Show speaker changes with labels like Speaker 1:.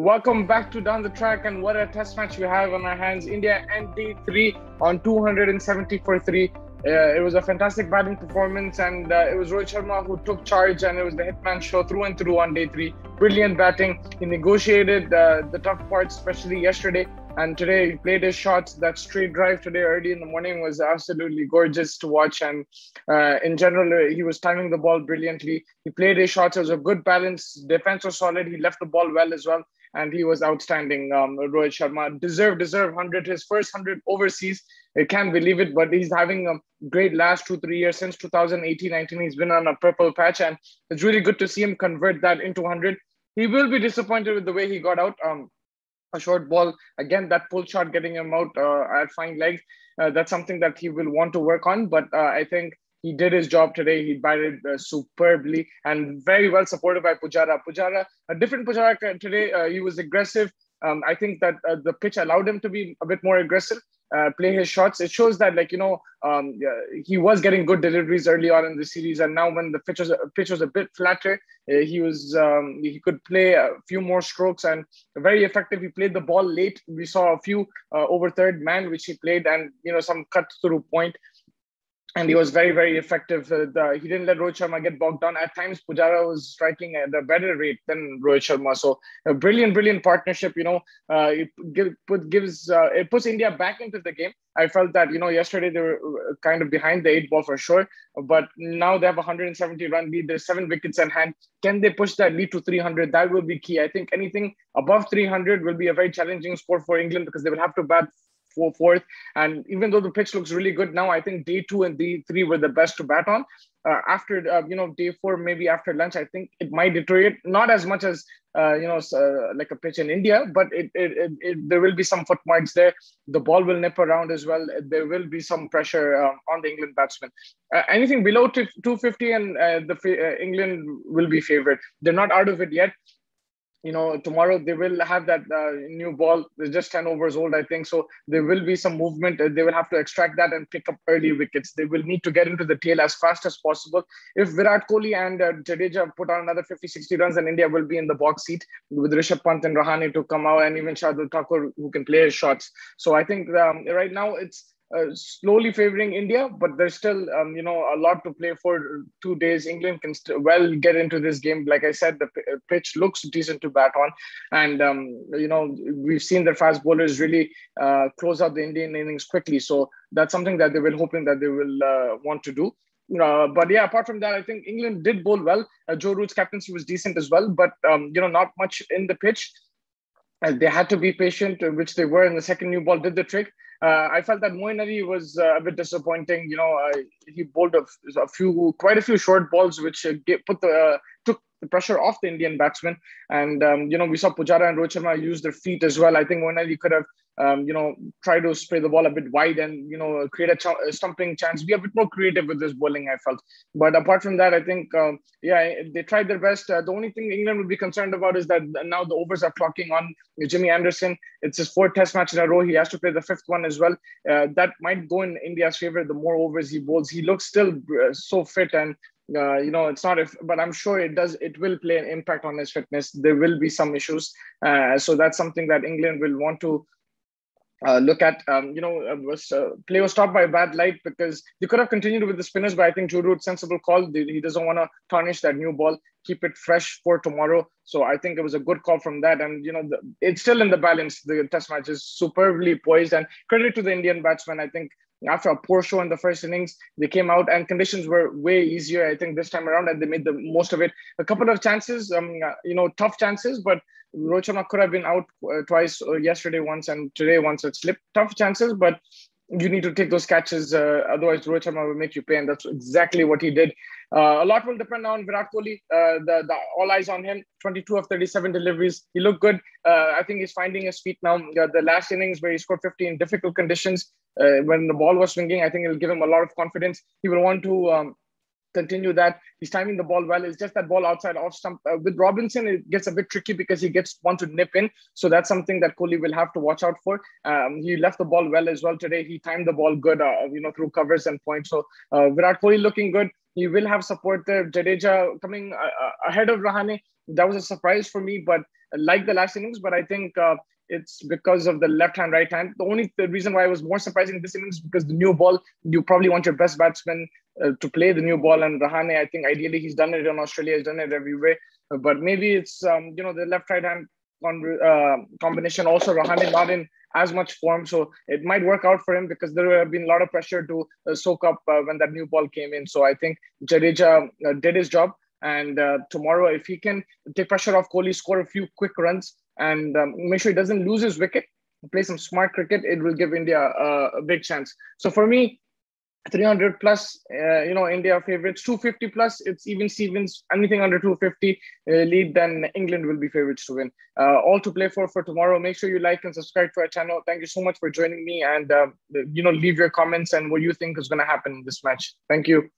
Speaker 1: Welcome back to Down the Track, and what a test match we have on our hands. India and D3 on 270 for 3. It was a fantastic batting performance, and it was Rohit Sharma who took charge, and it was the Hitman show through and through on day 3. Brilliant batting. He negotiated the tough parts, especially yesterday, and today he played his shots. That straight drive today early in the morning was absolutely gorgeous to watch, and in general, he was timing the ball brilliantly. He played his shots. It was a good balance. Defense was solid. He left the ball well as well, and he was outstanding. Rohit Sharma deserved 100, his first 100 overseas. I can't believe it, but he's having a great last 2-3 years. Since 2018-19, he's been on a purple patch, and it's really good to see him convert that into 100. He will be disappointed with the way he got out. A short ball, again, that pull shot getting him out at fine legs. That's something that he will want to work on, but I think he did his job today. He batted superbly and very well supported by Pujara. Pujara, a different Pujara today. He was aggressive. I think that the pitch allowed him to be a bit more aggressive, play his shots. It shows that, he was getting good deliveries early on in the series, and now when the pitch was a bit flatter, he could play a few more strokes and very effective. He played the ball late. We saw a few over third man which he played, and some cut through point. And he was very, very effective. He didn't let Rohit Sharma get bogged down. At times, Pujara was striking at a better rate than Rohit Sharma. So a brilliant partnership. It puts India back into the game. I felt that, yesterday they were kind of behind the 8 ball for sure. But now they have a 170-run lead. There's 7 wickets in hand. Can they push that lead to 300? That will be key. I think anything above 300 will be a very challenging score for England, because they will have to bat fourth. And even though the pitch looks really good now, I think day 2 and day 3 were the best to bat on. After day 4, maybe after lunch, I think it might deteriorate, not as much as like a pitch in India, but there will be some footmarks there. The ball will nip around as well. There will be some pressure on the England batsmen. Anything below 250 and England will be favored. They're not out of it yet. Tomorrow they will have that new ball. It's just 10 overs old, I think. So there will be some movement. They will have to extract that and pick up early wickets. They will need to get into the tail as fast as possible. If Virat Kohli and Jadeja put on another 50-60 runs, then India will be in the box seat with Rishabh Pant and Rahane to come out, and even Shardul Thakur, who can play his shots. So I think right now it's slowly favoring India, but there's still, a lot to play for. 2 days. England can well get into this game. Like I said, the pitch looks decent to bat on. And, we've seen the fast bowlers really close out the Indian innings quickly. So that's something that they will hoping that they will want to do. But yeah, apart from that, I think England did bowl well. Joe Root's captaincy was decent as well, but, not much in the pitch. They had to be patient, which they were, and the second new ball did the trick. I felt that Moeen Ali was a bit disappointing. He bowled quite a few short balls, which took the pressure off the Indian batsmen. And, we saw Pujara and Rohit Sharma use their feet as well. I think Moeen Ali could have, try to spray the ball a bit wide and, create a stumping chance. Be a bit more creative with this bowling, I felt. But apart from that, I think, they tried their best. The only thing England would be concerned about is that now the overs are clocking on Jimmy Anderson. It's his 4th test match in a row. He has to play the 5th one as well. That might go in India's favor. The more overs he bowls, he looks still so fit, and it's not but I'm sure it will play an impact on his fitness. There will be some issues. So that's something that England will want to look at. Play was stopped by a bad light, because they could have continued with the spinners, but I think Joe Root, sensible call. He doesn't want to tarnish that new ball, keep it fresh for tomorrow. So I think it was a good call from that. And, it's still in the balance. The test match is superbly poised, and credit to the Indian batsmen. I think after a poor show in the first innings, they came out and conditions were way easier, I think, this time around, and they made the most of it. A couple of chances, tough chances, but Rohit Sharma could have been out twice, yesterday once and today once. It slipped. Tough chances, but you need to take those catches. Otherwise, Rohit Sharma will make you pay, and that's exactly what he did. A lot will depend on Virat Kohli. The all eyes on him. 22 of 37 deliveries. He looked good. I think he's finding his feet now. The last innings where he scored 50 in difficult conditions, when the ball was swinging, I think it'll give him a lot of confidence. He will want to continue that. He's timing the ball well. It's just that ball outside off stump. With Robinson, it gets a bit tricky because he gets want to nip in. So that's something that Kohli will have to watch out for. He left the ball well as well today. He timed the ball good, through covers and points. So Virat Kohli looking good. He will have support there. Jadeja coming ahead of Rahane. That was a surprise for me, but like the last innings, but I think it's because of the left hand, right hand. The reason why it was more surprising this innings because the new ball, you probably want your best batsman to play the new ball. And Rahane, I think ideally he's done it in Australia, he's done it everywhere. But maybe it's the left right hand combination. Also, Rahane not in as much form, so it might work out for him because there have been a lot of pressure to soak up when that new ball came in. So I think Jadeja did his job. And tomorrow, if he can take pressure off Kohli, score a few quick runs, and make sure he doesn't lose his wicket, play some smart cricket, it will give India a big chance. So for me, 300 plus, India favorites. 250 plus, it's even Stevens. Anything under 250 lead, then England will be favorites to win. All to play for tomorrow. Make sure you like and subscribe to our channel. Thank you so much for joining me, and leave your comments and what you think is going to happen in this match. Thank you.